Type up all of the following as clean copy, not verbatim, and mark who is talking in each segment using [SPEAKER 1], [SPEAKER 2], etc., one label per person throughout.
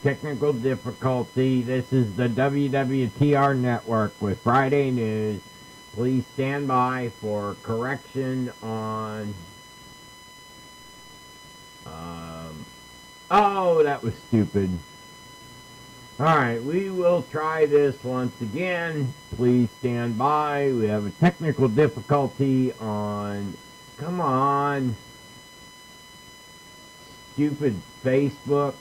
[SPEAKER 1] Technical difficulty. This is the WWTR network with Friday news. Please stand by for correction on. Oh, that was stupid. Alright, we will try this once again. Please stand by. We have a technical difficulty on. Come on. Stupid Facebook.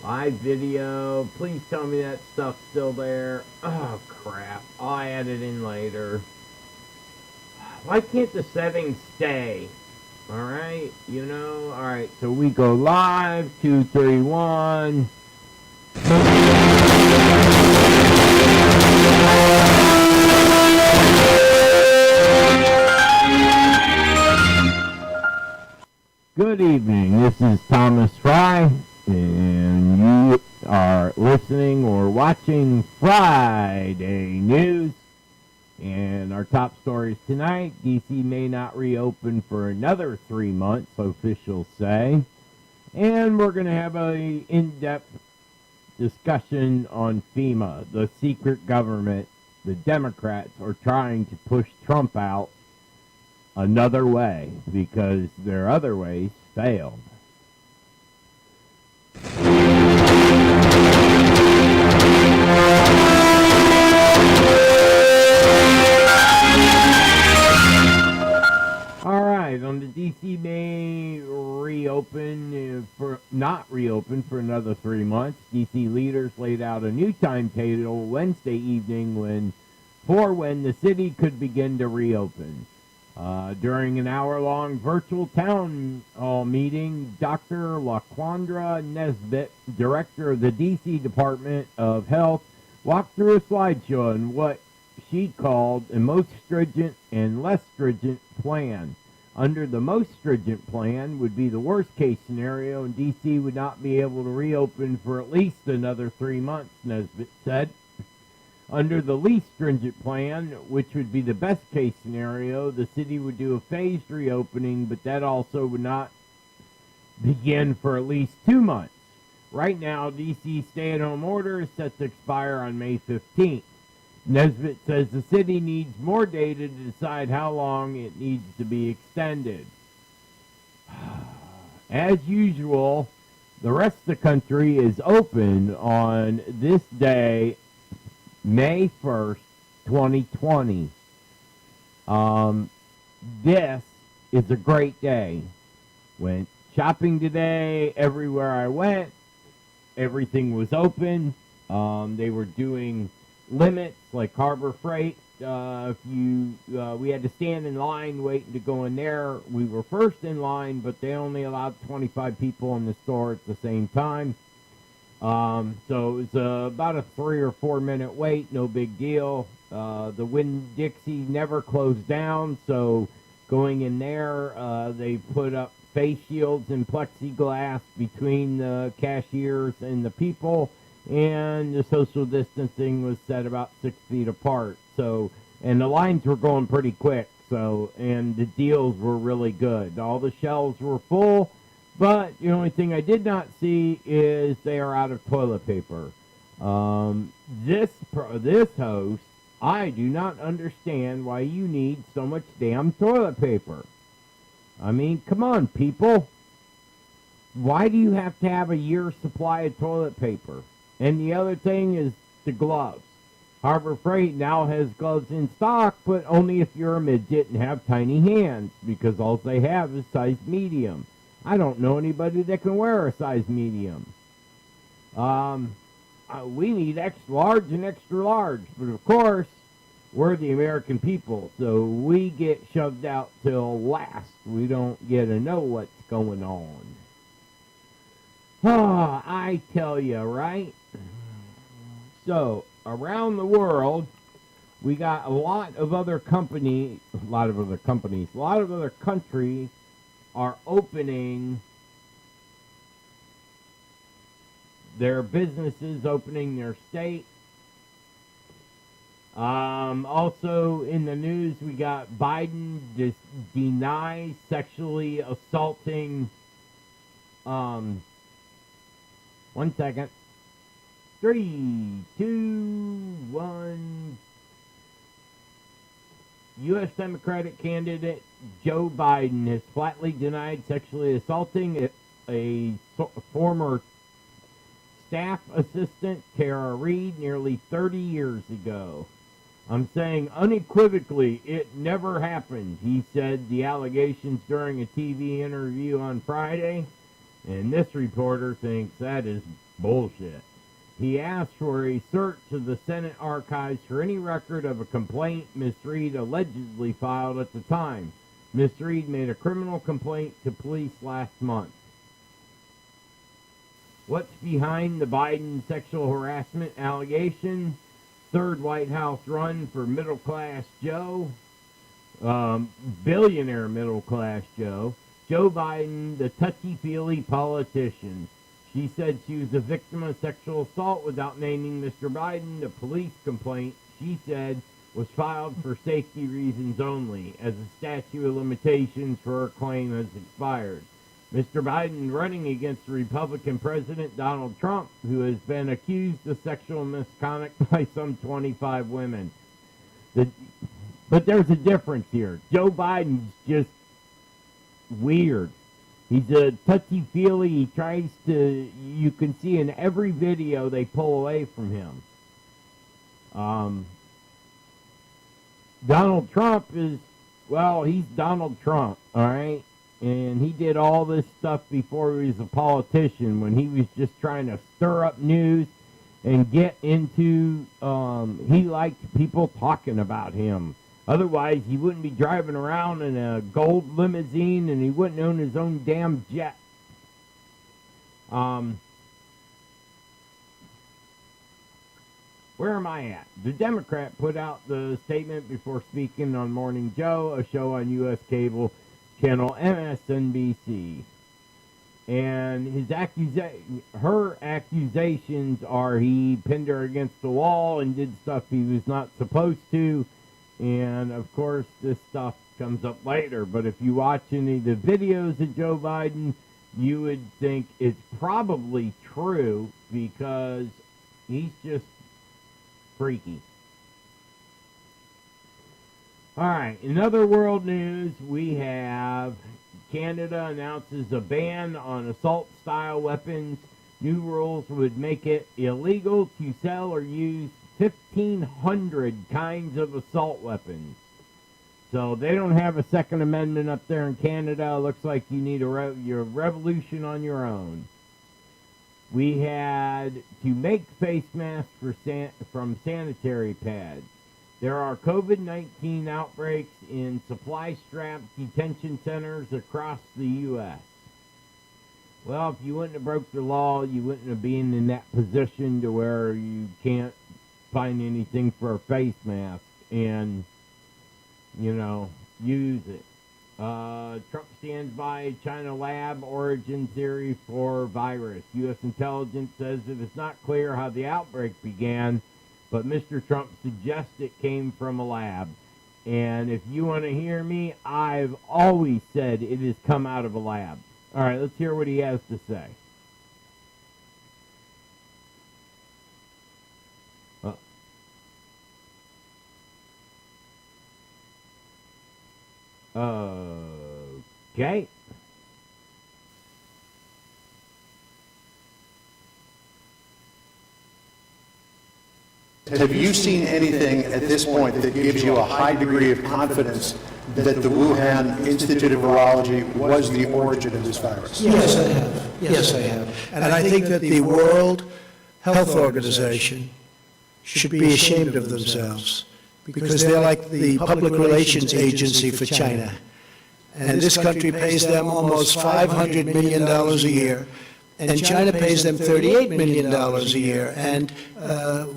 [SPEAKER 1] Live video. Please tell me that stuff's still there. Oh, crap. I'll add it in later. Why can't the settings stay? Alright, alright, so we go live. 2, 3, 1. Good evening. This is Thomas Fry, and you are listening or watching Friday News. And our top stories tonight: D.C. may not reopen for another 3 months, officials say. And we're going to have an in-depth discussion on FEMA, the secret government. The Democrats are trying to push Trump out another way because their other ways failed. On the D.C. may not reopen for another 3 months. D.C. leaders laid out a new timetable Wednesday evening for when the city could begin to reopen. During an hour-long virtual town hall meeting, Dr. LaQuandra Nesbitt, director of the D.C. Department of Health, walked through a slideshow on what she called a most stringent and less stringent plan. Under the most stringent plan would be the worst-case scenario, and D.C. would not be able to reopen for at least another 3 months, Nesbitt said. Under the least stringent plan, which would be the best-case scenario, the city would do a phased reopening, but that also would not begin for at least 2 months. Right now, D.C. stay-at-home order is set to expire on May 15th. Nesbitt says the city needs more data to decide how long it needs to be extended. As usual, the rest of the country is open on this day, May 1st, 2020. This is a great day. Went shopping today. Everywhere I went, everything was open. They were doing limits like Harbor Freight. We had to stand in line waiting to go in there. We were first in line, but they only allowed 25 people in the store at the same time. So it was about a 3 or 4 minute wait, no big deal. The Winn-Dixie never closed down, so going in there, they put up face shields and plexiglass between the cashiers and the people. And the social distancing was set about 6 feet apart. So, and the lines were going pretty quick. So, and the deals were really good. All the shelves were full, but the only thing I did not see is they are out of toilet paper. This host, I do not understand why you need so much damn toilet paper. I mean, come on, people. Why do you have to have a year's supply of toilet paper? And the other thing is the gloves. Harbor Freight now has gloves in stock, but only if you're a midget and have tiny hands, because all they have is size medium. I don't know anybody that can wear a size medium. We need extra large and extra large, but of course, we're the American people, so we get shoved out till last. We don't get to know what's going on. I tell you, right? So, around the world, we got a lot of other countries are opening their businesses, opening their state. Also in the news, we got Biden denies sexually assaulting 1 second. 3, 2, 1. U.S. Democratic candidate Joe Biden has flatly denied sexually assaulting a former staff assistant, Tara Reid, nearly 30 years ago. I'm saying unequivocally, it never happened, he said the allegations during a TV interview on Friday, and this reporter thinks that is bullshit. He asked for a search of the Senate archives for any record of a complaint Ms. Reid allegedly filed at the time. Ms. Reid made a criminal complaint to police last month. What's behind the Biden sexual harassment allegation? Third White House run for middle-class Joe, billionaire middle-class Joe. Joe Biden, the touchy-feely politician. She said she was a victim of sexual assault without naming Mr. Biden. The police complaint, she said, was filed for safety reasons only, as the statute of limitations for her claim has expired. Mr. Biden running against Republican President Donald Trump, who has been accused of sexual misconduct by some 25 women. But there's a difference here. Joe Biden's just weird. He's a touchy-feely. He tries to, you can see in every video they pull away from him. Donald Trump is, well, he's Donald Trump, all right? And he did all this stuff before he was a politician, when he was just trying to stir up news and get into, he liked people talking about him. Otherwise, he wouldn't be driving around in a gold limousine, and he wouldn't own his own damn jet. Where am I at? The Democrat put out the statement before speaking on Morning Joe, a show on U.S. cable channel MSNBC. And her accusations are he pinned her against the wall and did stuff he was not supposed to. And, of course, this stuff comes up later. But if you watch any of the videos of Joe Biden, you would think it's probably true, because he's just freaky. All right, in other world news, we have Canada announces a ban on assault-style weapons. New rules would make it illegal to sell or use 1,500 kinds of assault weapons. So they don't have a Second Amendment up there in Canada. It looks like you need your revolution on your own. We had to make face masks from sanitary pads. There are COVID-19 outbreaks in supply-strapped detention centers across the U.S. Well, if you wouldn't have broke the law, you wouldn't have been in that position to where you can't find anything for a face mask and, use it. Trump stands by China lab origin theory for virus. U.S. intelligence says it is not clear how the outbreak began, but Mr. Trump suggests it came from a lab. And if you want to hear me, I've always said it has come out of a lab. All right, let's hear what he has to say. Okay.
[SPEAKER 2] Have you seen anything at this point that gives you a high degree of confidence that the Wuhan Institute of Virology was the origin of this virus?
[SPEAKER 3] Yes, I have. Yes, I have. And I think that the World Health Organization should be ashamed of themselves, because they're like the public relations agency for China. And this country pays them almost $500 million a year, and China pays them $38 million a year. And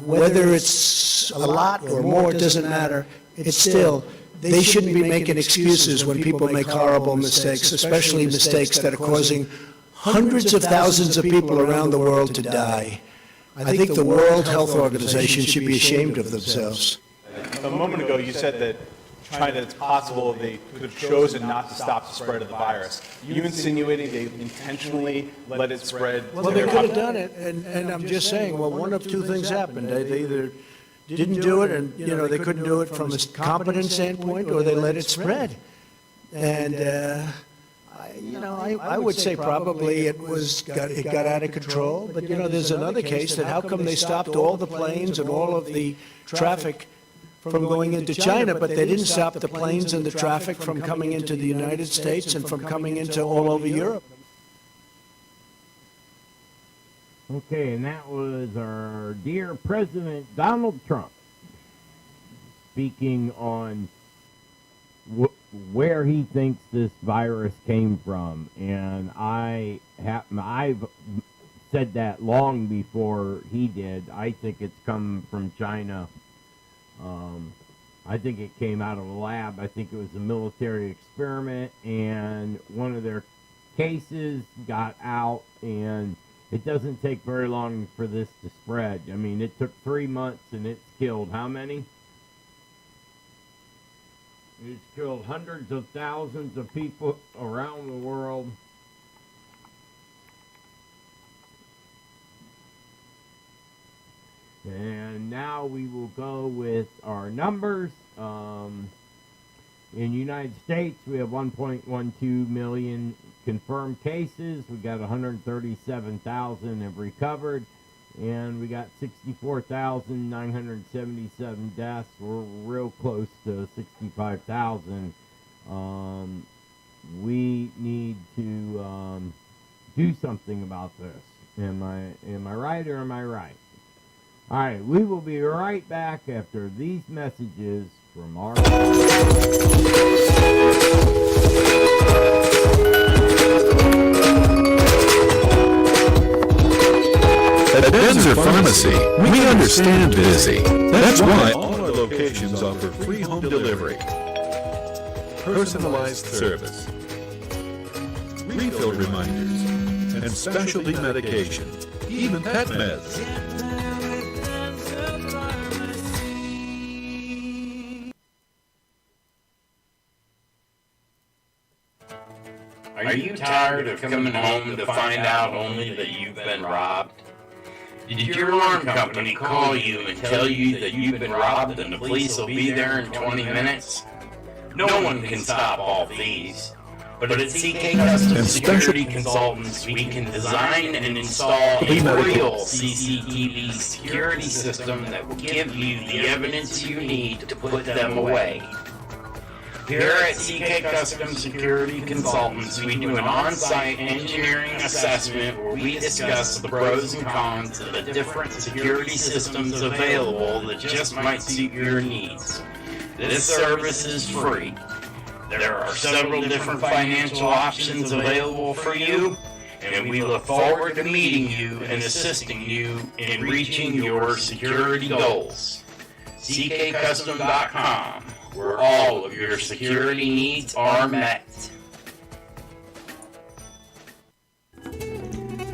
[SPEAKER 3] whether it's a lot or more, it doesn't matter. It's still, they shouldn't be making excuses when people make horrible mistakes, especially mistakes that are causing hundreds of thousands of people around the world to die. I think the World Health Organization should be ashamed of themselves.
[SPEAKER 4] A moment ago, you said that China, it's possible they could have chosen not to stop the spread of the virus. You insinuating they intentionally let it spread?
[SPEAKER 3] Well, they could have done it, and I'm just saying, well, one of two things happened. They either didn't do it, and, they couldn't do it from a competent standpoint, or they let it spread. And, I would say probably it got out of control, but, there's another case that how come they stopped all the planes and all of the traffic from going into China, but they didn't stop the planes and the traffic from coming into the United States and from coming into all over Europe.
[SPEAKER 1] Okay, and that was our dear President Donald Trump speaking on where he thinks this virus came from. And I've said that long before he did. I think it's come from China. I think it came out of a lab. I think it was a military experiment, and one of their cases got out, and it doesn't take very long for this to spread. I mean, it took 3 months, and it's killed how many? It's killed hundreds of thousands of people around the world. And now we will go with our numbers. In the United States, we have 1.12 million confirmed cases. We got 137,000 have recovered. And we got 64,977 deaths. We're real close to 65,000. We need to do something about this. Am I right or am I right? All right, we will be right back after these messages from our...
[SPEAKER 5] At Benzer Pharmacy, we understand busy. That's why all our locations offer free home delivery, personalized service, refill reminders, and specialty medications, even pet meds.
[SPEAKER 6] Are you tired of coming home to find out only that you've been robbed? Did your alarm company call you and tell you that you've been robbed and the police will be there in 20 minutes? No one can stop all thieves. But at CK Custom Security Consultants, we can design and install a real CCTV security system that will give you the evidence you need to put them away. Here at CK Custom Security Consultants, we do an on-site engineering assessment where we discuss the pros and cons of the different security systems available that just might suit your needs. This service is free. There are several different financial options available for you, and we look forward to meeting you and assisting you in reaching your security goals. CKCustom.com, where all of your security needs are met.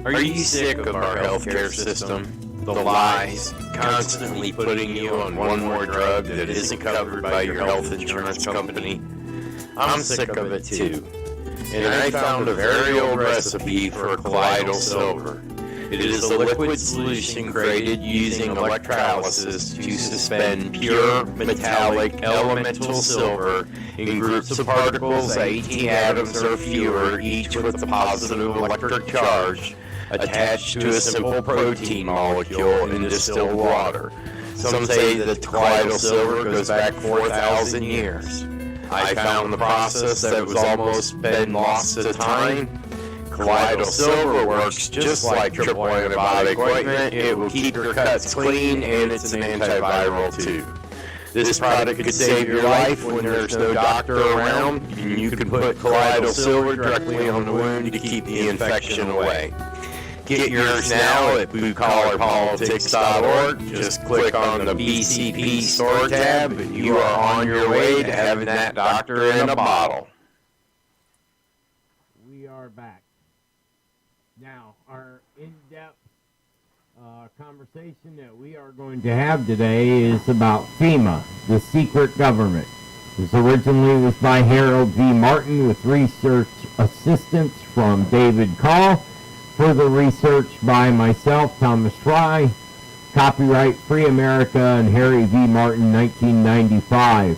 [SPEAKER 6] Are you sick of our healthcare system? The lies, constantly putting you on one more drug that isn't covered by your health insurance company? I'm sick of it too. And I found a very old recipe for colloidal silver. It is a liquid solution created using electrolysis to suspend pure metallic elemental silver in groups of particles 18 atoms or fewer, each with a positive electric charge, attached to a simple protein molecule in distilled water. Some say that colloidal silver goes back 4,000 years. I found the process that was almost been lost to time. Colloidal silver works just like triple antibiotic ointment. It will keep your cuts clean, and it's an antiviral too. This product could save your life when there's no doctor around, and you can put colloidal silver directly on the wound to keep the infection away. Get yours now at bluecollarpolitics.org. Just click on the BCP store tab, and you are on your way to having that doctor in a bottle.
[SPEAKER 1] We are back. Now, our in-depth conversation that we are going to have today is about FEMA, the secret government. This originally was by Harold V. Martin with research assistance from David Call. Further research by myself, Thomas Fry. Copyright Free America and Harry V. Martin, 1995.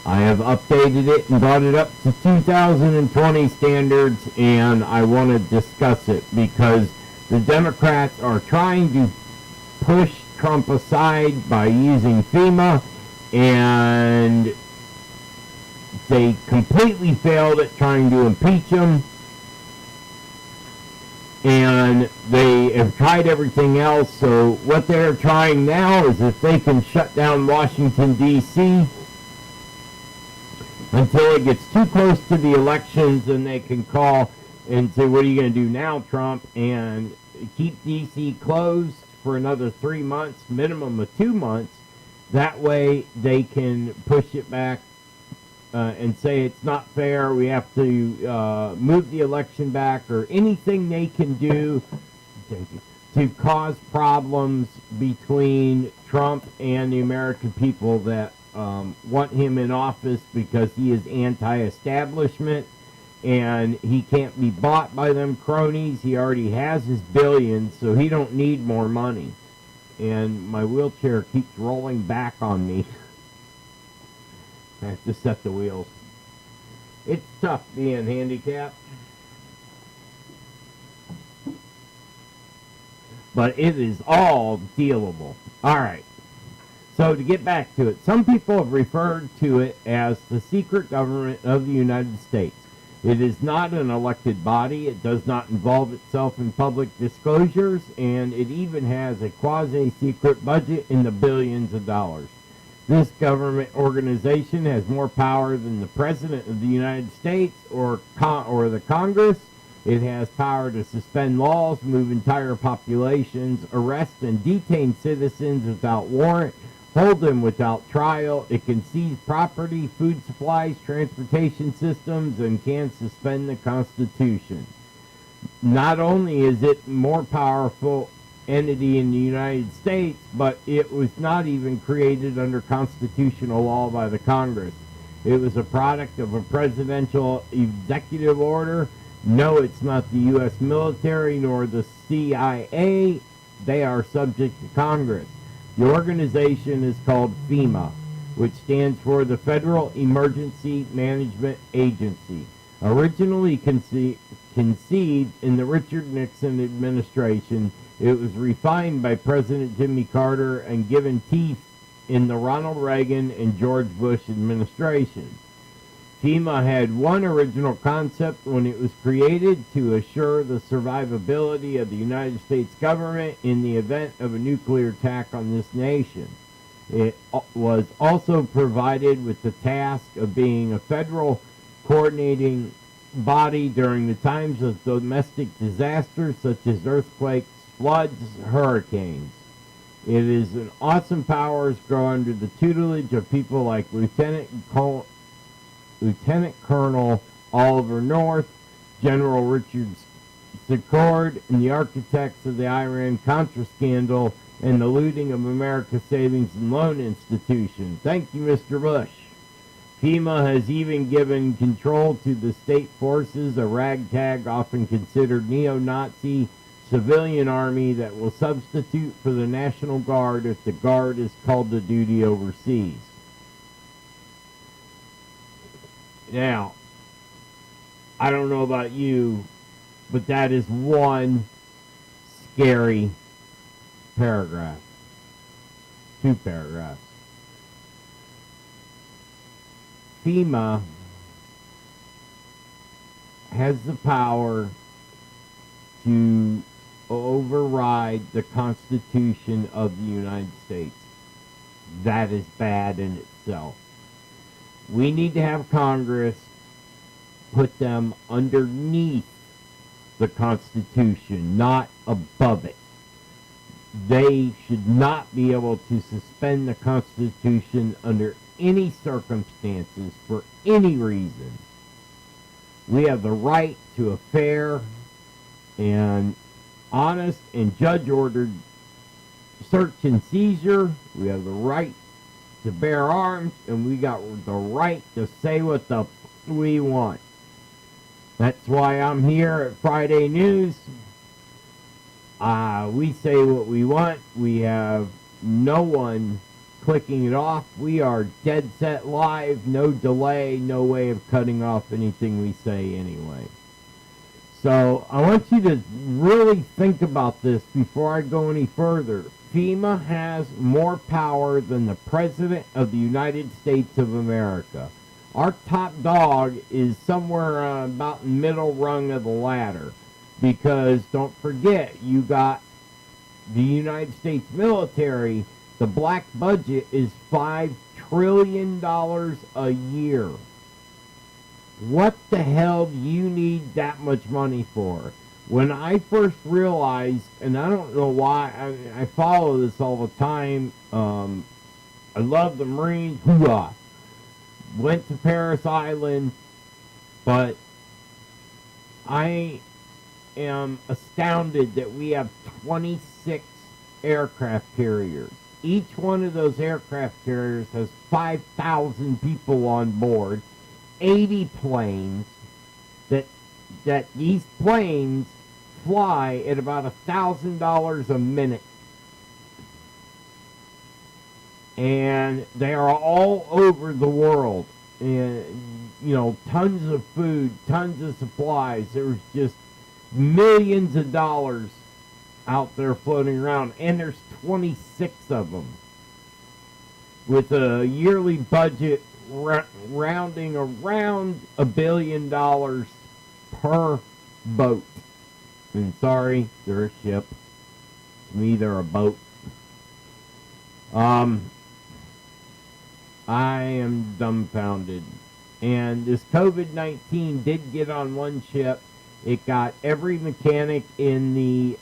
[SPEAKER 1] I have updated it and brought it up to 2020 standards, and I want to discuss it because the Democrats are trying to push Trump aside by using FEMA, and they completely failed at trying to impeach him, and they have tried everything else. So what they're trying now is if they can shut down Washington, D.C. until it gets too close to the elections, then they can call and say, what are you going to do now, Trump? And keep D.C. closed for another 3 months, minimum of 2 months. That way they can push it back and say it's not fair, we have to move the election back, or anything they can do to cause problems between Trump and the American people that want him in office, because he is anti-establishment and he can't be bought by them cronies. He already has his billions, so he don't need more money. And my wheelchair keeps rolling back on me. I have to set the wheels. It's tough being handicapped, but it is all dealable. All right. So to get back to it, some people have referred to it as the secret government of the United States. It is not an elected body. It does not involve itself in public disclosures, and it even has a quasi-secret budget in the billions of dollars. This government organization has more power than the President of the United States or the Congress. It has power to suspend laws, move entire populations, arrest and detain citizens without warrant, hold them without trial. It can seize property, food supplies, transportation systems, and can suspend the Constitution. Not only is it more powerful entity in the United States, but it was not even created under constitutional law by the Congress. It was a product of a presidential executive order. No, it's not the U.S. military nor the CIA. They are subject to Congress. The organization is called FEMA, which stands for the Federal Emergency Management Agency. Originally conceived in the Richard Nixon administration, it was refined by President Jimmy Carter and given teeth in the Ronald Reagan and George Bush administration. FEMA had one original concept when it was created: to assure the survivability of the United States government in the event of a nuclear attack on this nation. It was also provided with the task of being a federal coordinating body during the times of domestic disasters such as earthquakes, floods, hurricanes. It is an awesome powers grow under the tutelage of people like Lieutenant Colonel Oliver North, General Richard Secord, and the architects of the Iran-Contra scandal and the looting of America's savings and loan institution. Thank you, Mr. Bush. FEMA has even given control to the state forces, a ragtag, often considered neo-Nazi civilian army that will substitute for the National Guard if the Guard is called to duty overseas. Now, I don't know about you, but that is one scary paragraph. 2 paragraphs. FEMA has the power to override the Constitution of the United States. That is bad in itself. We need to have Congress put them underneath the Constitution, not above it. They should not be able to suspend the Constitution under any circumstances for any reason. We have the right to a fair and honest and judge-ordered search and seizure. We have the right to bear arms, and we got the right to say what the we want. That's why I'm here at Friday News. We say what we want. We have no one clicking it off. We are dead set live, no delay, no way of cutting off anything we say anyway. So I want you to really think about this before I go any further. FEMA has more power than the President of the United States of America. Our top dog is somewhere about the middle rung of the ladder, because don't forget, you got the United States military. The black budget is $5 trillion a year. What the hell do you need that much money for? When I first realized, and I don't know why, I follow this all the time. I love the Marines. Hoorah! Went to Paris Island, but I am astounded that we have 26 aircraft carriers. Each one of those aircraft carriers has 5,000 people on board, 80 planes, that these planes fly at about $1,000 a minute. And they are all over the world. And, you know, tons of food, tons of supplies. There's just millions of dollars out there floating around. And there's 26 of them, with a yearly budget rounding around $1 billion per boat. And sorry, they're a ship. To me, they're a boat. I am dumbfounded. And this COVID-19 did get on one ship. It got every mechanic in the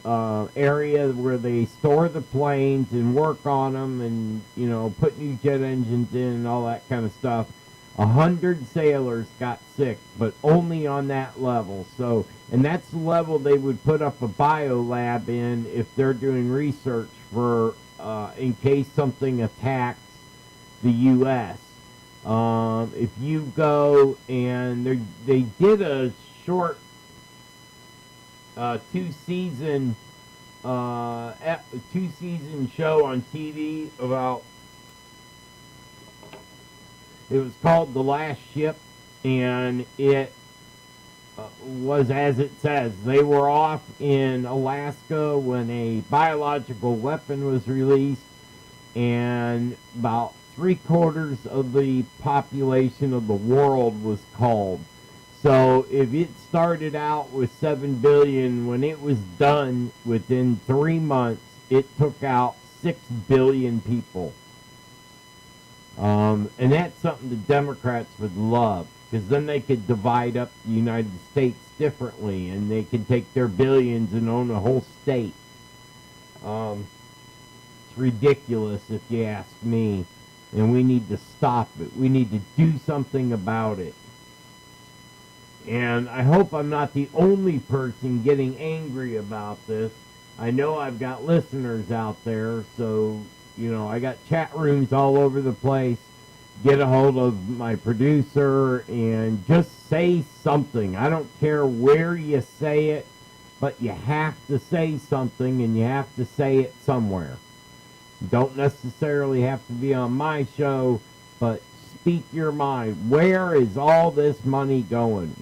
[SPEAKER 1] area where they store the planes and work on them and, you know, put new jet engines in and all that kind of stuff. 100 sailors got sick, but only on that level. So, and that's the level they would put up a bio lab in if they're doing research for in case something attacks the U.S. If you go and they did a short two-season show on TV about. It was called The Last Ship, and it was as it says. They were off in Alaska when a biological weapon was released, and about 3/4 of the population of the world was called. So if it started out with 7 billion, when it was done within 3 months, it took out 6 billion people. And that's something the Democrats would love, because then they could divide up the United States differently, and they could take their billions and own a whole state. It's ridiculous, if you ask me, and we need to stop it. We need to do something about it. And I hope I'm not the only person getting angry about this. I know I've got listeners out there, so, you know, I got chat rooms all over the place. Get a hold of my producer and just say something. I don't care where you say it, but you have to say something, and you have to say it somewhere. You don't necessarily have to be on my show, but speak your mind. Where is all this money going?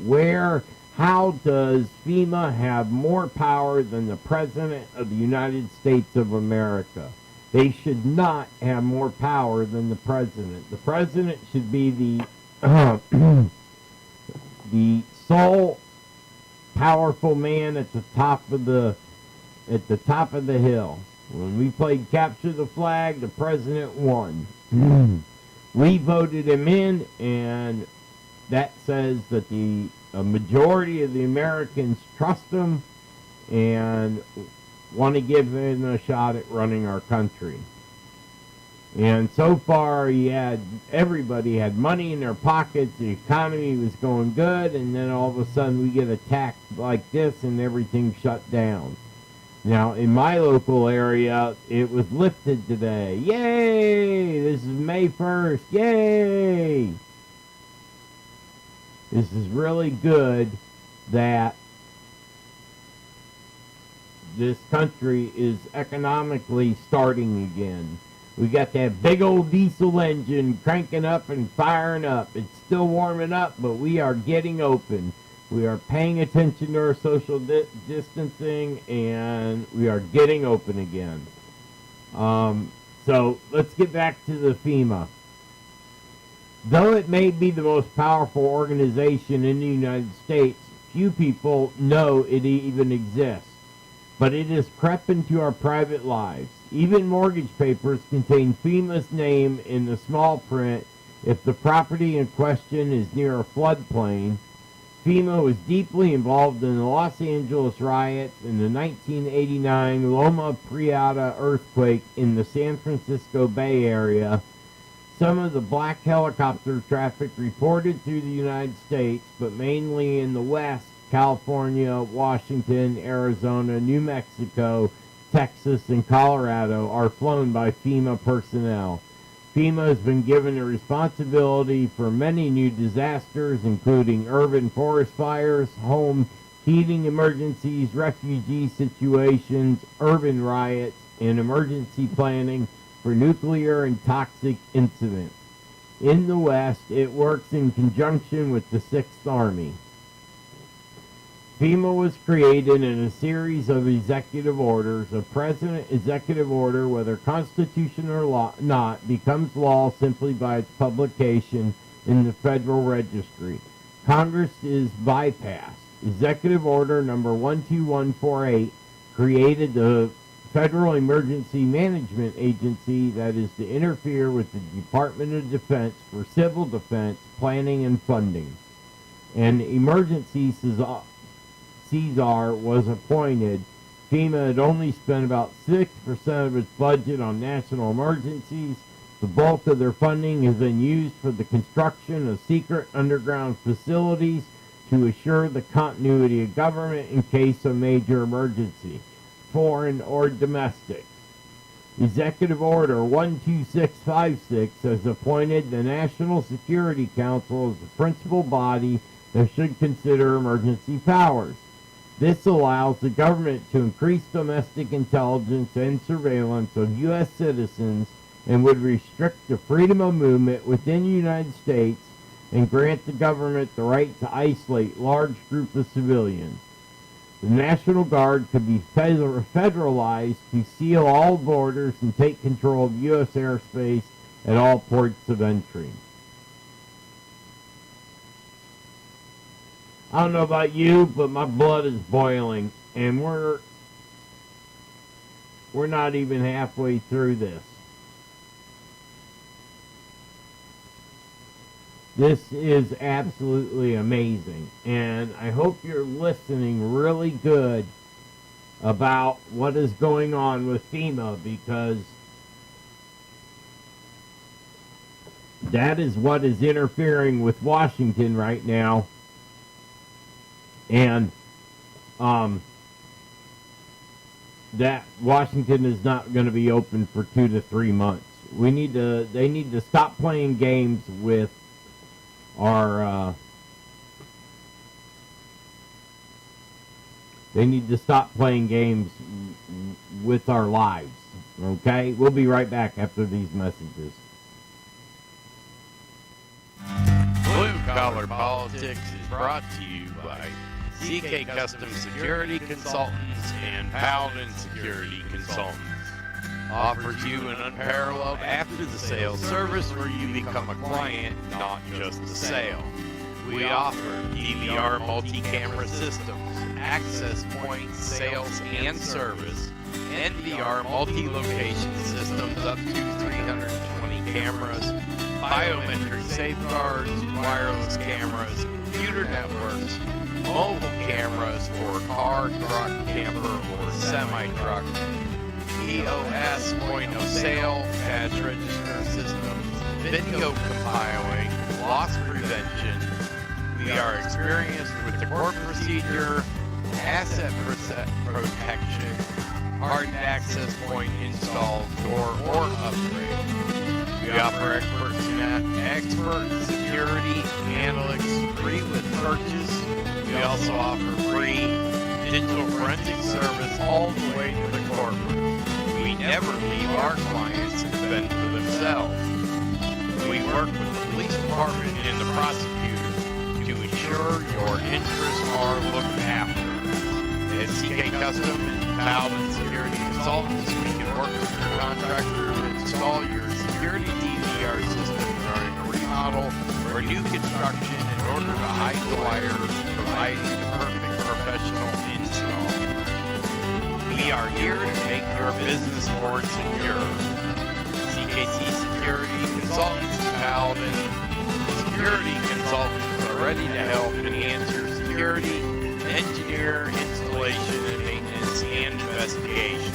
[SPEAKER 1] How does FEMA have more power than the President of the United States of America? They should not have more power than the President. The President should be the the sole powerful man at the top of the hill. When we played Capture the Flag, the President won. We voted him in, and that says that a majority of the Americans trust him and want to give him a shot at running our country. And so far, everybody had money in their pockets, the economy was going good, and then all of a sudden we get attacked like this and everything shut down. Now, in my local area, it was lifted today. Yay! This is May 1st. Yay! This is really good that this country is economically starting again. We got that big old diesel engine cranking up and firing up. It's still warming up, but we are getting open. We are paying attention to our social distancing, and we are getting open again. So let's get back to the FEMA. Though it may be the most powerful organization in the United States, few people know it even exists. But it has crept into our private lives. Even mortgage papers contain FEMA's name in the small print if the property in question is near a floodplain. FEMA was deeply involved in the Los Angeles riots and the 1989 Loma Prieta earthquake in the San Francisco Bay Area. Some of the black helicopter traffic reported through the United States, but mainly in the West, California, Washington, Arizona, New Mexico, Texas, and Colorado are flown by FEMA personnel. FEMA has been given a responsibility for many new disasters, including urban forest fires, home heating emergencies, refugee situations, urban riots, and emergency planning for nuclear and toxic incidents. In the West, it works in conjunction with the 6th Army. FEMA was created in a series of executive orders. A president executive order, whether constitutional or not, becomes law simply by its publication in the Federal Registry. Congress is bypassed. Executive Order number 12148 created the Federal Emergency Management Agency that is to interfere with the Department of Defense for civil defense, planning, and funding. An emergency Caesar was appointed. FEMA had only spent about 6% of its budget on national emergencies. The bulk of their funding has been used for the construction of secret underground facilities to assure the continuity of government in case of major emergency, foreign or domestic. Executive Order 12656 has appointed the National Security Council as the principal body that should consider emergency powers. This allows the government to increase domestic intelligence and surveillance of U.S. citizens and would restrict the freedom of movement within the United States and grant the government the right to isolate large groups of civilians. The National Guard could be federalized to seal all borders and take control of U.S. airspace at all ports of entry. I don't know about you, but my blood is boiling, and we're not even halfway through this. This is absolutely amazing, and I hope you're listening really good about what is going on with FEMA, because that is what is interfering with Washington right now. And that Washington is not going to be open for 2 to 3 months. They need to stop playing games with our they need to stop playing games with our lives. Okay? We'll be right back after these messages.
[SPEAKER 6] Blue Collar Politics is brought to you by CK Custom Security Consultants and Paladin Security Consultants. Offers you an unparalleled after-the-sale service where you become a client, not just a sale. We offer DVR multi-camera systems, access points, sales and service, NVR multi-location systems up to 320 cameras, biometric safeguards, wireless cameras, computer networks, mobile cameras for car, truck, camper, or semi-truck, POS, point of sale, cash register systems, video compiling, loss prevention. We are experienced with the court procedure, asset protection, hard access point installs, or upgrade. We offer expert security analytics free with purchase. We also offer free digital forensic service all the way to the courtroom. We never leave our clients to fend for themselves. We work with the police department and the prosecutor to ensure your interests are looked after. At CK Custom and Paladin Security Consultants, we can work with your contractor to install your security DVR systems during a remodel or new construction in order to hide the wires, providing the perfect professional install. We are here to make your business more secure. CKC Security Consultants and Paladin Security Consultants are ready to help enhance your security, engineer, installation, and maintenance, and investigation.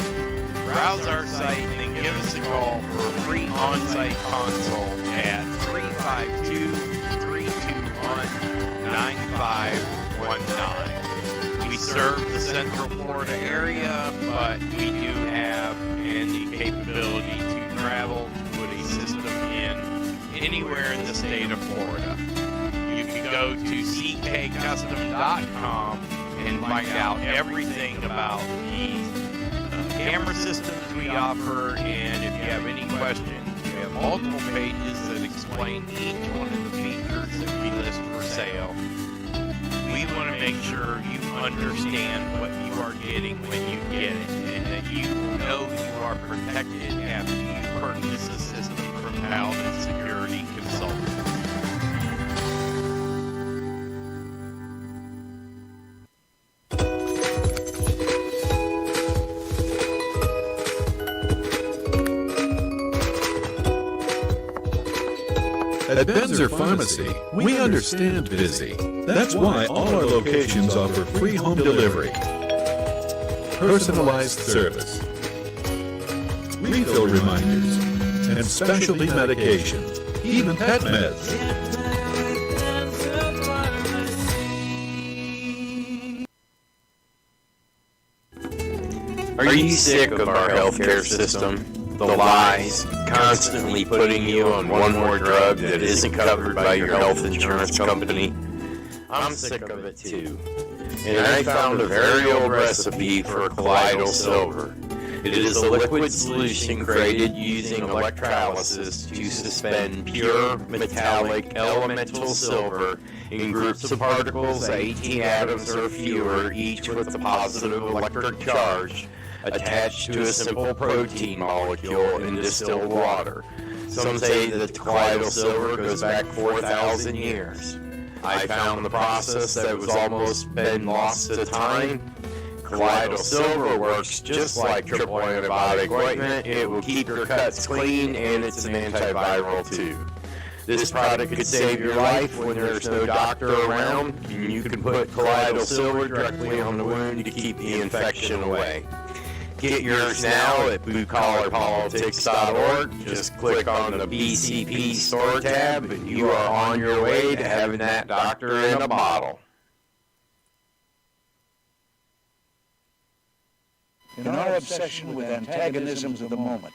[SPEAKER 6] Browse our site and then give us a call for a free on-site consult at 352-321-9519. We serve the Central Florida area, but we do have the capability to travel to put a system in anywhere in the state of Florida. You can go to ckcustom.com and find out everything about the camera systems we offer, and if you have any questions, we have multiple pages that explain each one of the features that we list for sale. We want to make sure you understand what you are getting when you get it, and that you know you are protected after you purchase a system from Paladin Security Consultants.
[SPEAKER 5] At Benzer Pharmacy, we understand busy. That's why all our locations offer free home delivery, personalized service, refill reminders, and specialty medication, even pet meds.
[SPEAKER 6] Are you sick of our healthcare system? The lies, constantly putting you on one more drug that isn't covered by your health insurance company? I'm sick of it too. And I found a very old recipe for colloidal silver. It is a liquid solution created using electrolysis to suspend pure metallic elemental silver in groups of particles at 18 atoms or fewer, each with a positive electric charge, attached to a simple protein molecule in distilled water. Some say that colloidal silver goes back 4,000 years. I found the process that was almost been lost to time. Colloidal silver works just like triple antibiotic ointment. It will keep your cuts clean, and it's an antiviral too. This product could save your life when there's no doctor around, and you can put colloidal silver directly on the wound to keep the infection away. Get yours now at bluecollarpolitics.org. Just click on the BCP store tab, and you are on your way to having that doctor in a bottle.
[SPEAKER 7] In our obsession with antagonisms of the moment,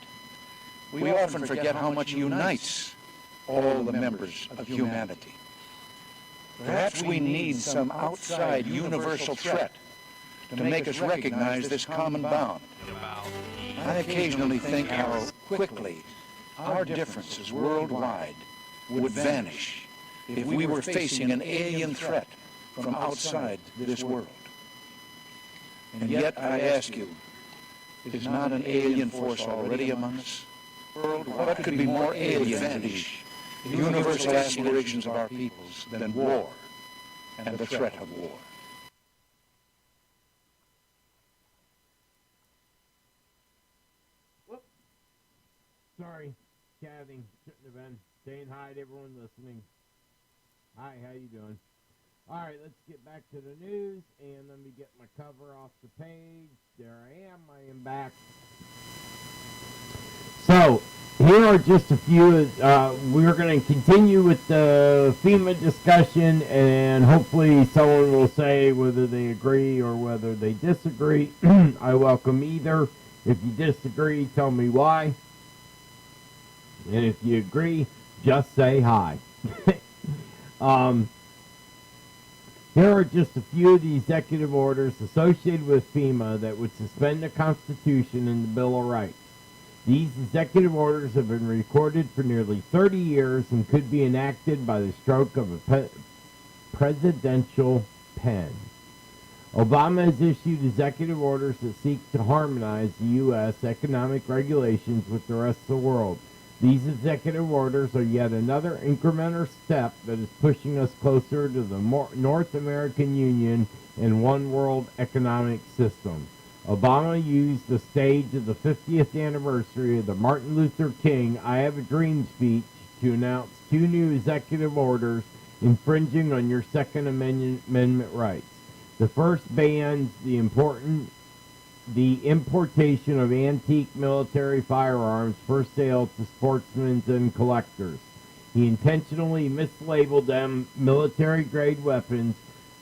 [SPEAKER 7] we often forget how much unites all the members of humanity. Perhaps we need some outside universal threat to make us recognize this common bond. I occasionally think how quickly our differences worldwide would vanish if we were facing an alien threat from outside this world. And yet, I ask you, is not an alien force already among us? What could be more alien to the universal aspirations of our peoples than war and the threat of war?
[SPEAKER 1] Sorry, chatting. Shouldn't have been. Saying hi to everyone listening. Hi, how you doing? All right, let's get back to the news, and let me get my cover off the page. There I am back. So, here are just a few. We're going to continue with the FEMA discussion, and hopefully someone will say whether they agree or whether they disagree. I welcome either. If you disagree, tell me why. And if you agree, just say hi. Here are just a few of the executive orders associated with FEMA that would suspend the Constitution and the Bill of Rights. These executive orders have been recorded for nearly 30 years and could be enacted by the stroke of a presidential pen. Obama has issued executive orders that seek to harmonize the U.S. economic regulations with the rest of the world. These executive orders are yet another incremental step that is pushing us closer to the North American Union and one world economic system. Obama used the stage of the 50th anniversary of the Martin Luther King I Have a Dream speech to announce 2 new executive orders infringing on your Second Amendment rights. The first bans the importation of antique military firearms for sale to sportsmen and collectors. He intentionally mislabeled them military-grade weapons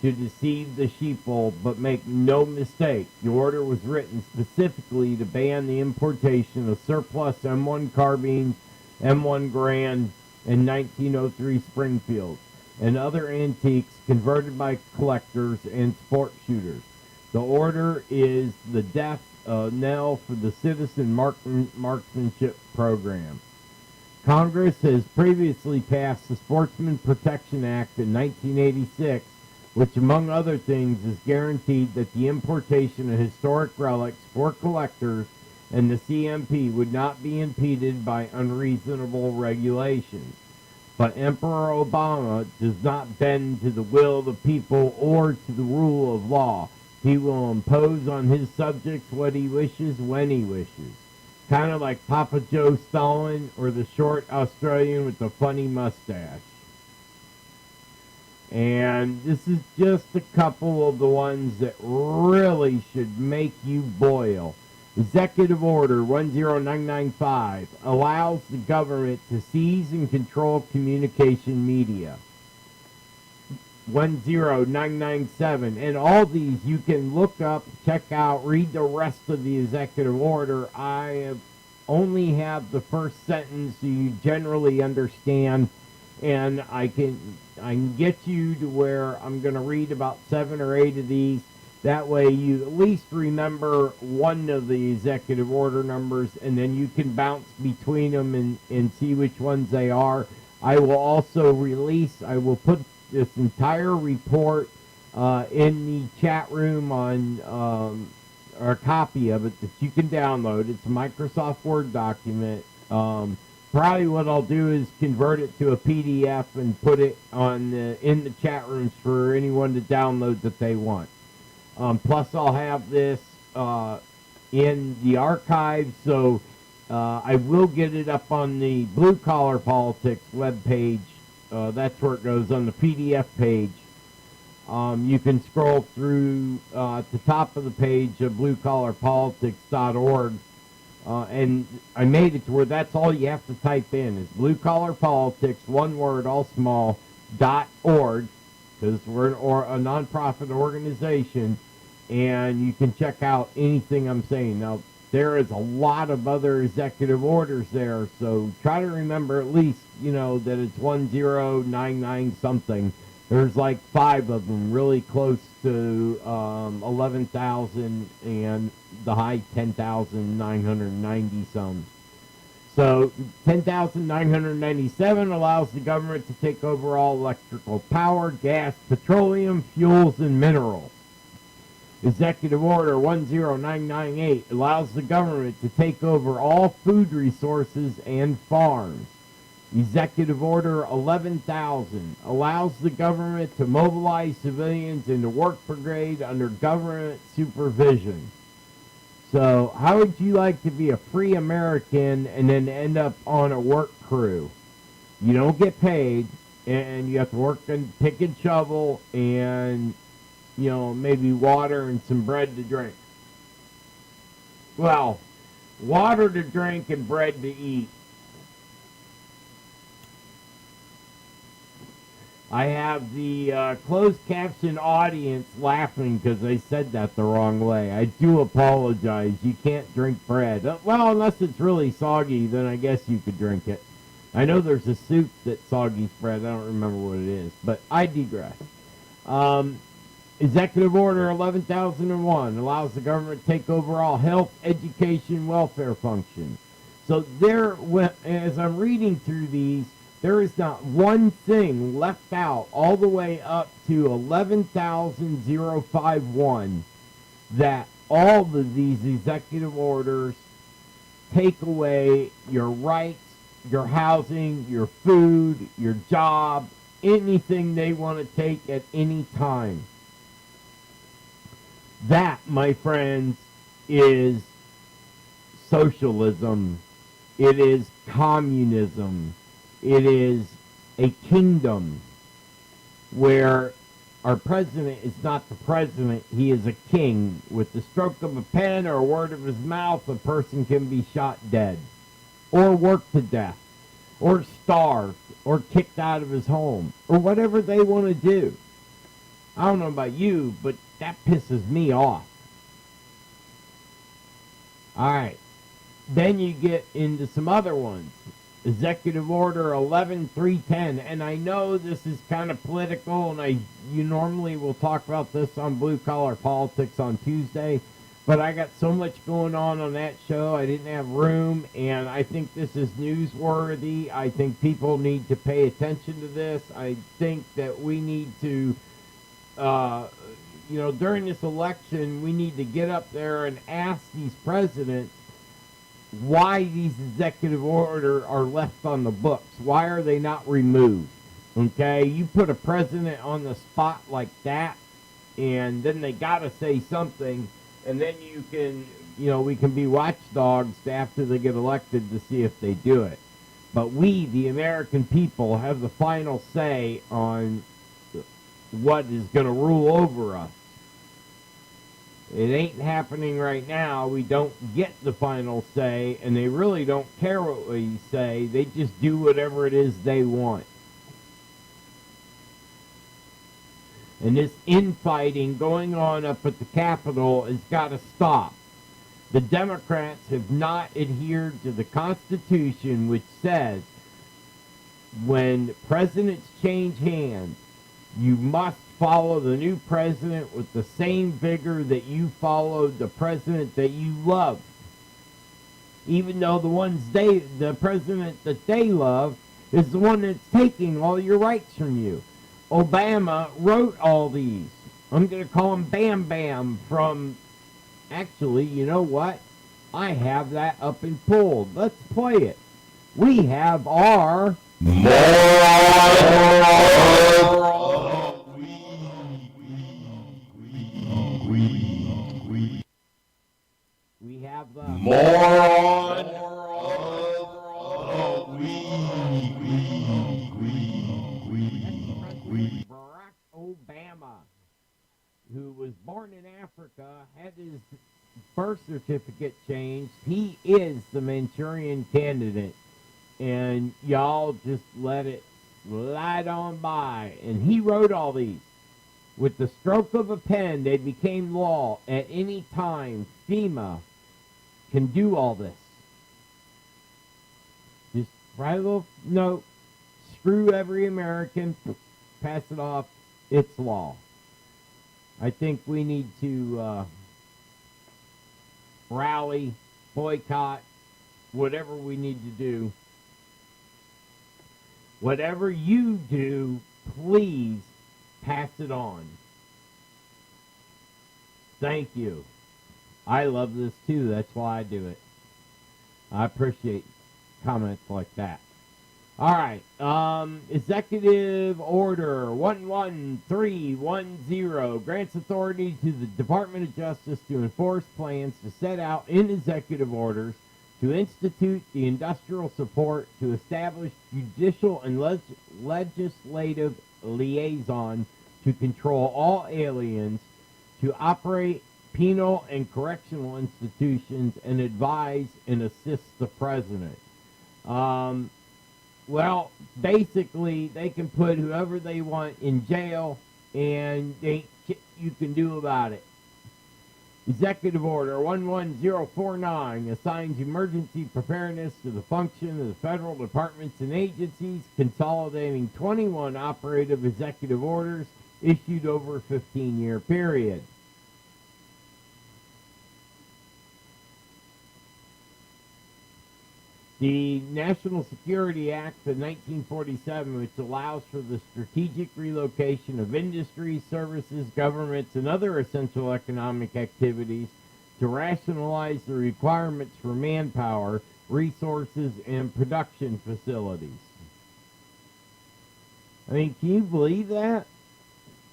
[SPEAKER 1] to deceive the sheeple, but make no mistake, the order was written specifically to ban the importation of surplus M1 carbines, M1 Garand, and 1903 Springfields, and other antiques converted by collectors and sport shooters. The order is the death knell for the citizen marksmanship program. Congress has previously passed the Sportsman Protection Act in 1986, which, among other things, has guaranteed that the importation of historic relics for collectors and the CMP would not be impeded by unreasonable regulations. But Emperor Obama does not bend to the will of the people or to the rule of law. He will impose on his subjects what he wishes when he wishes. Kind of like Papa Joe Stalin or the short Australian with the funny mustache. And this is just a couple of the ones that really should make you boil. Executive Order 10995 allows the government to seize and control communication media. 10997, and all these you can look up, check out, read the rest of the executive order. I only have the first sentence so you generally understand, and I can get you to where I'm going to read about 7 or 8 of these. That way you at least remember one of the executive order numbers, and then you can bounce between them and see which ones they are. I will also I will put this entire report in the chat room on or a copy of it that you can download. It's a Microsoft Word document. Probably what I'll do is convert it to a PDF and put it on in the chat rooms for anyone to download that they want. Plus, I'll have this in the archive, so I will get it up on the Blue Collar Politics webpage. That's where it goes on the PDF page. You can scroll through at the top of the page of bluecollarpolitics.org, and I made it to where that's all you have to type in is Blue Collar Politics, one word, all small, .org, because we're a nonprofit organization, and you can check out anything I'm saying. Now, there is a lot of other executive orders there, so try to remember at least, that it's 1099 something. There's like 5 of them, really close to 11,000 and the high 10,990 some. So 10,997 allows the government to take over all electrical power, gas, petroleum, fuels, and minerals. Executive Order 10998 allows the government to take over all food resources and farms. Executive Order 11,000 allows the government to mobilize civilians into work brigade under government supervision. So how would you like to be a free American and then end up on a work crew? You don't get paid, and you have to work and pick and shovel and, maybe water and some bread to drink. Well, water to drink and bread to eat. I have the closed caption audience laughing because I said that the wrong way. I do apologize. You can't drink bread. Well, unless it's really soggy, then I guess you could drink it. I know there's a soup that's soggy spread. I don't remember what it is, but I digress. Executive Order 11,001 allows the government to take over all health, education, welfare functions. So there, as I'm reading through these, there is not one thing left out all the way up to 11,051 that all of these executive orders take away your rights, your housing, your food, your job, anything they want to take at any time. That, my friends, is socialism. It is communism. It is a kingdom where our president is not the president, he is a king. With the stroke of a pen or a word of his mouth, a person can be shot dead, or worked to death, or starved, or kicked out of his home, or whatever they want to do. I don't know about you, but that pisses me off. All right. Then you get into some other ones. Executive Order 11310, and I know this is kind of political, and you normally will talk about this on Blue Collar Politics on Tuesday, but I got so much going on that show, I didn't have room, and I think this is newsworthy. I think people need to pay attention to this. I think that we need to, during this election, we need to get up there and ask these presidents why these executive orders are left on the books. Why are they not removed? Okay, you put a president on the spot like that, and then they got to say something, and then you can, we can be watchdogs after they get elected to see if they do it. But we, the American people, have the final say on what is going to rule over us. It ain't happening right now. We don't get the final say, and they really don't care what we say. They just do whatever it is they want. And this infighting going on up at the Capitol has got to stop. The Democrats have not adhered to the Constitution, which says when presidents change hands, you must follow the new president with the same vigor that you followed the president that you loved. Even though the president that they love is the one that's taking all your rights from you. Obama wrote all these. I'm going to call him Bam Bam from, actually, you know what? I have that up and pulled. Let's play it. We have our We have the
[SPEAKER 6] Moron
[SPEAKER 1] Barack Obama, who was born in Africa, had his birth certificate changed. He is the Manchurian candidate, and y'all just let it slide on by. And he wrote all these. With the stroke of a pen, they became law. At any time, FEMA can do all this. Just write a little note, screw every American, pass it off, it's law. I think we need to rally, boycott, whatever we need to do. Whatever you do, please pass it on. Thank you. I love this too. That's why I do it. I appreciate comments like that. All right. Executive Order 11310 grants authority to the Department of Justice to enforce plans to set out in executive orders to institute the industrial support to establish judicial and legislative liaison to control all aliens, to operate penal and correctional institutions, and advise and assist the president. Well, basically, they can put whoever they want in jail, and they ain't shit you can do about it. Executive Order 11049 assigns emergency preparedness to the function of the federal departments and agencies, consolidating 21 operative executive orders issued over a 15-year period. The National Security Act of 1947, which allows for the strategic relocation of industries, services, governments, and other essential economic activities to rationalize the requirements for manpower, resources, and production facilities. I mean, can you believe that?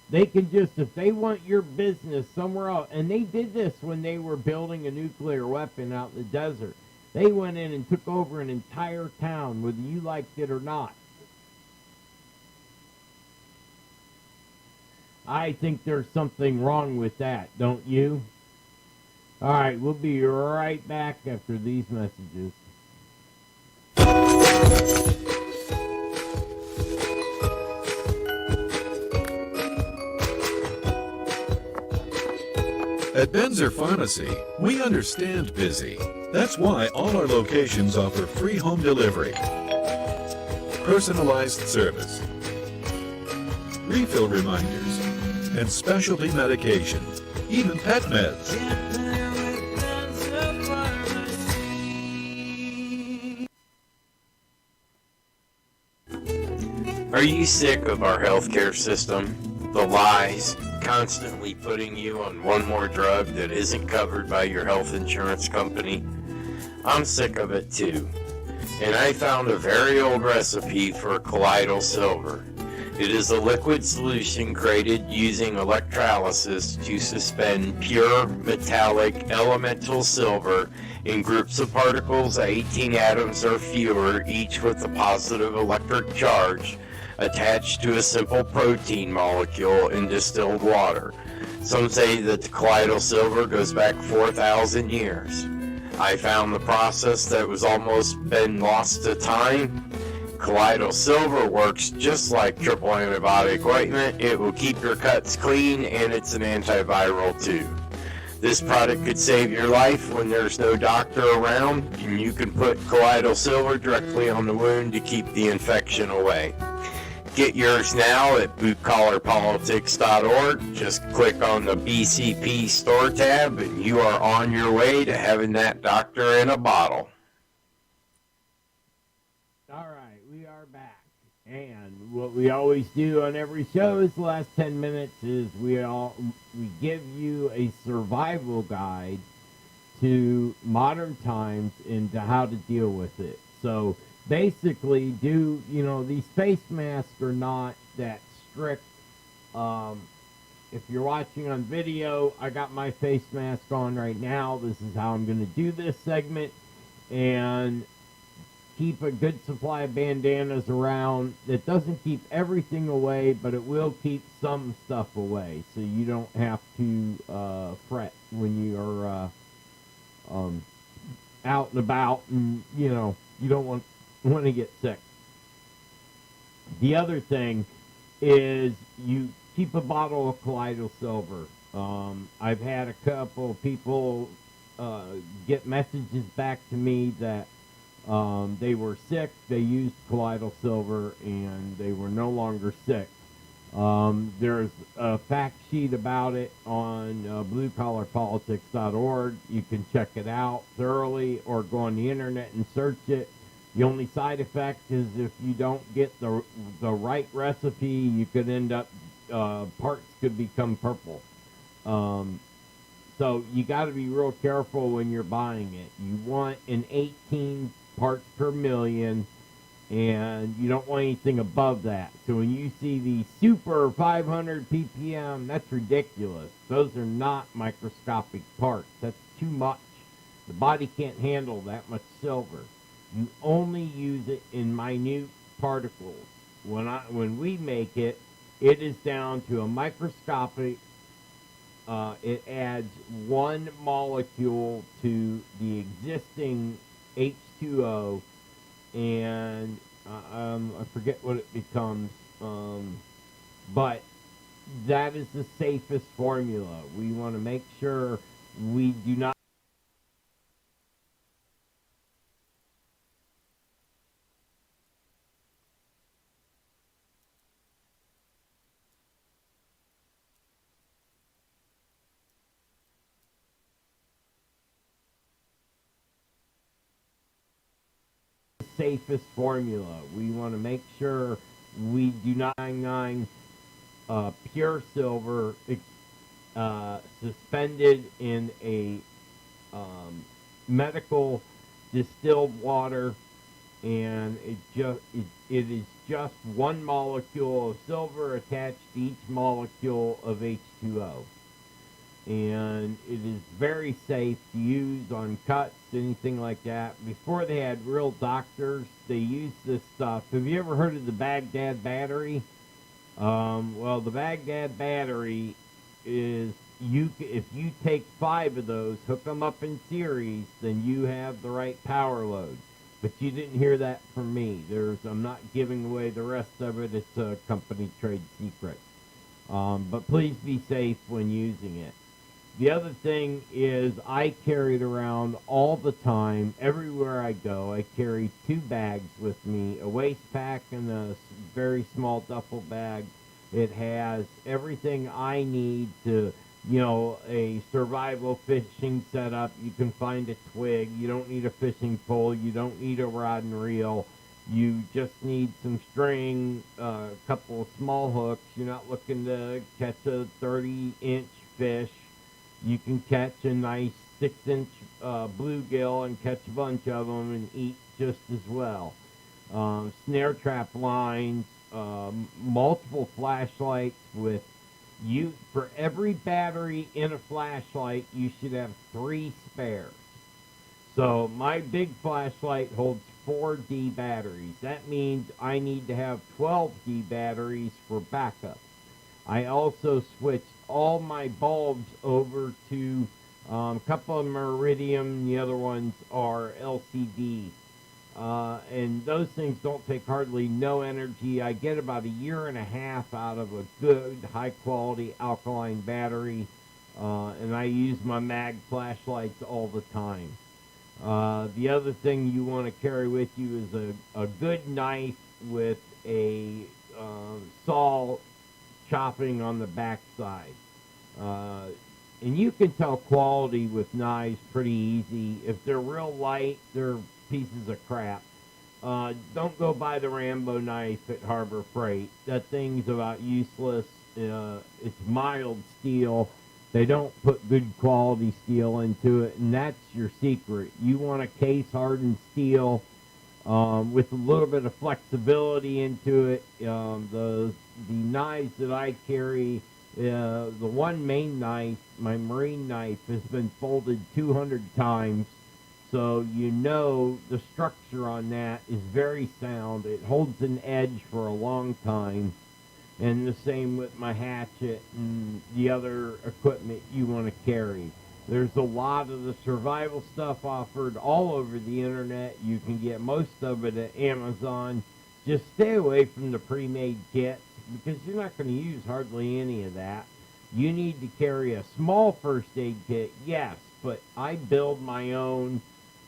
[SPEAKER 1] They can just, if they want your business somewhere else, and they did this when they were building a nuclear weapon out in the desert. They went in and took over an entire town, whether you liked it or not. I think there's something wrong with that, don't you? All right, we'll be right back after these messages.
[SPEAKER 5] At Benzer Pharmacy, we understand busy. That's why all our locations offer free home delivery, personalized service, refill reminders, and specialty medications, even pet meds.
[SPEAKER 6] Are you sick of our healthcare system? The lies, constantly putting you on one more drug that isn't covered by your health insurance company? I'm sick of it too. And I found a very old recipe for colloidal silver. It is a liquid solution created using electrolysis to suspend pure metallic elemental silver in groups of particles 18 atoms or fewer, each with a positive electric charge, attached to a simple protein molecule in distilled water. Some say that the colloidal silver goes back 4,000 years. I found the process that was almost been lost to time. Colloidal silver works just like triple antibiotic ointment. It will keep your cuts clean, and it's an antiviral too. This product could save your life when there's no doctor around, and you can put colloidal silver directly on the wound to keep the infection away. Get yours now at bluecollarpolitics.org. Just click on the BCP store tab and you are on your way to having that doctor in a bottle.
[SPEAKER 1] All right, we are back. And what we always do on every show is the last 10 minutes is we give you a survival guide to modern times and to how to deal with it. So basically, these face masks are not that strict. If you're watching on video, I got my face mask on right now. This is how I'm going to do this segment. And keep a good supply of bandanas around. That doesn't keep everything away, but it will keep some stuff away. So you don't have to fret when you are out and about and, you don't want to get sick. The other thing is you keep a bottle of colloidal silver. I've had a couple of people get messages back to me that they were sick, they used colloidal silver, and they were no longer sick. There's a fact sheet about it on bluecollarpolitics.org. You can check it out thoroughly or go on the internet and search it. The only side effect is if you don't get the right recipe, you could end up, parts could become purple. So you got to be real careful when you're buying it. You want an 18 parts per million, and you don't want anything above that. So when you see the super 500 ppm, that's ridiculous. Those are not microscopic parts. That's too much. The body can't handle that much silver. You only use it in minute particles. When we make it, it is down to a microscopic. It adds one molecule to the existing H2O, and I forget what it becomes, but that is the safest formula. We want to make sure we do not safest formula. We want to make sure we do not 99 pure silver suspended in a medical distilled water, and it is just one molecule of silver attached to each molecule of H2O. And it is very safe to use on cuts, anything like that. Before they had real doctors, they used this stuff. Have you ever heard of the Baghdad battery? Well, the Baghdad battery is if you take 5 of those, hook them up in series, then you have the right power load. But you didn't hear that from me. I'm not giving away the rest of it. It's a company trade secret. But please be safe when using it. The other thing is I carry it around all the time. Everywhere I go, I carry 2 bags with me, a waist pack and a very small duffel bag. It has everything I need to, a survival fishing setup. You can find a twig. You don't need a fishing pole. You don't need a rod and reel. You just need some string, a couple of small hooks. You're not looking to catch a 30-inch fish. You can catch a nice 6-inch bluegill and catch a bunch of them and eat just as well. Snare trap lines, multiple flashlights with you. For every battery in a flashlight, you should have 3 spares. So my big flashlight holds 4D batteries. That means I need to have 12D batteries for backup. I also switched all my bulbs over to a couple of them are iridium, the other ones are LCD. And those things don't take hardly no energy. I get about 1.5 years out of a good, high-quality alkaline battery, and I use my mag flashlights all the time. The other thing you want to carry with you is a good knife with a saw chopping on the backside. And you can tell quality with knives pretty easy. If they're real light, they're pieces of crap. Don't go buy the Rambo knife at Harbor Freight. That thing's about useless. It's mild steel. They don't put good quality steel into it, and that's your secret. You want a case-hardened steel with a little bit of flexibility into it. The knives that I carry, the one main knife, my marine knife, has been folded 200 times. So the structure on that is very sound. It holds an edge for a long time. And the same with my hatchet and the other equipment you want to carry. There's a lot of the survival stuff offered all over the internet. You can get most of it at Amazon. Just stay away from the pre-made kits because you're not going to use hardly any of that. You need to carry a small first aid kit, yes, but I build my own.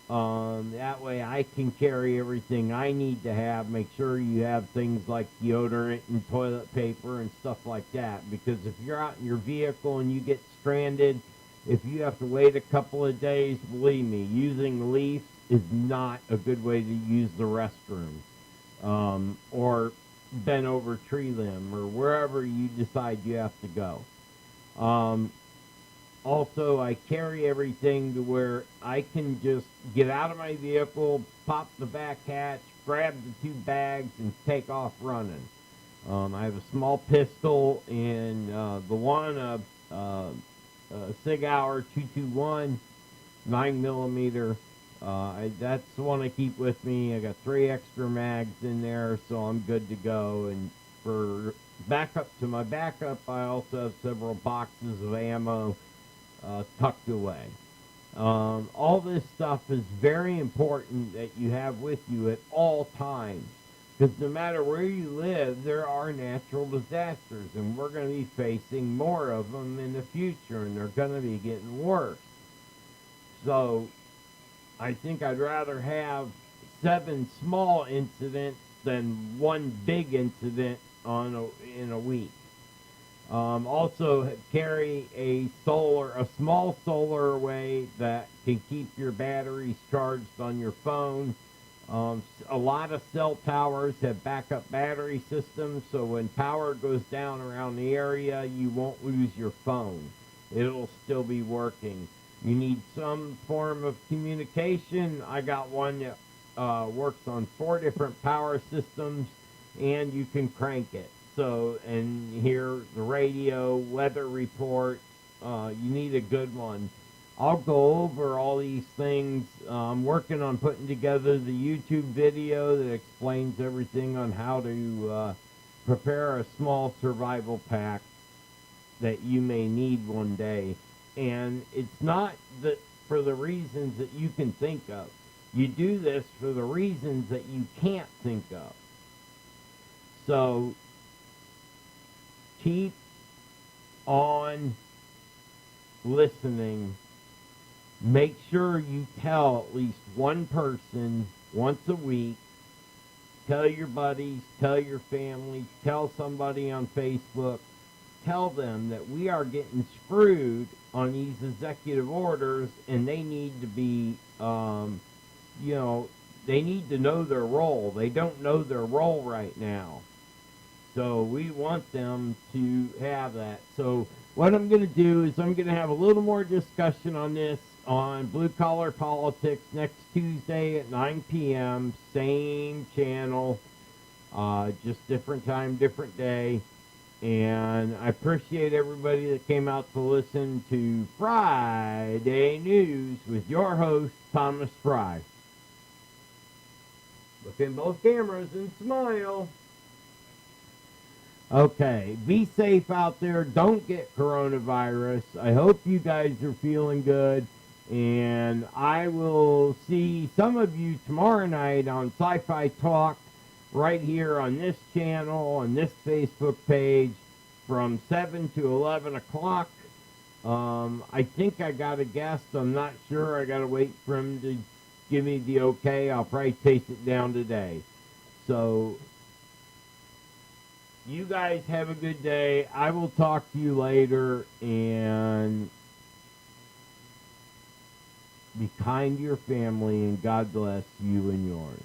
[SPEAKER 1] That way I can carry everything I need to have. Make sure you have things like deodorant and toilet paper and stuff like that. Because if you're out in your vehicle and you get stranded, if you have to wait a couple of days, believe me, using leaves is not a good way to use the restroom. Or bent over tree limb or wherever you decide you have to go. Also, I carry everything to where I can just get out of my vehicle, pop the back hatch, grab the 2 bags, and take off running. I have a small pistol and the one, Sig Sauer 221, 9mm. That's the one I keep with me. I got 3 extra mags in there, so I'm good to go. And for backup to my backup, I also have several boxes of ammo tucked away. All this stuff is very important that you have with you at all times Because no matter where you live, there are natural disasters, and we're going to be facing more of them in the future, and they're going to be getting worse. So I think I'd rather have 7 small incidents than one big incident in a week. Also, carry a small solar array that can keep your batteries charged on your phone. A lot of cell towers have backup battery systems, so when power goes down around the area, you won't lose your phone. It'll still be working. You need some form of communication. I got one that works on 4 different power systems, and you can crank it. So, and hear the radio, weather report. You need a good one. I'll go over all these things. I'm working on putting together the YouTube video that explains everything on how to prepare a small survival pack that you may need one day. And it's not that for the reasons that you can think of. You do this for the reasons that you can't think of. So keep on listening. Make sure you tell at least one person once a week. Tell your buddies, tell your family, tell somebody on Facebook. Tell them that we are getting screwed on these executive orders, and they need to be, they need to know their role. They don't know their role right now. So we want them to have that. So what I'm going to do is I'm going to have a little more discussion on this on Blue Collar Politics next Tuesday at 9 p.m. Same channel, just different time, different day. And I appreciate everybody that came out to listen to Friday News with your host, Thomas Fry. Look in both cameras and smile. Okay, be safe out there. Don't get coronavirus. I hope you guys are feeling good. And I will see some of you tomorrow night on Sci-Fi Talk right here on this channel, on this Facebook page, from 7 to 11 o'clock. I think I got a guest. I'm not sure. I got to wait for him to give me the okay. I'll probably chase it down today. So you guys have a good day. I will talk to you later, and be kind to your family, and God bless you and yours.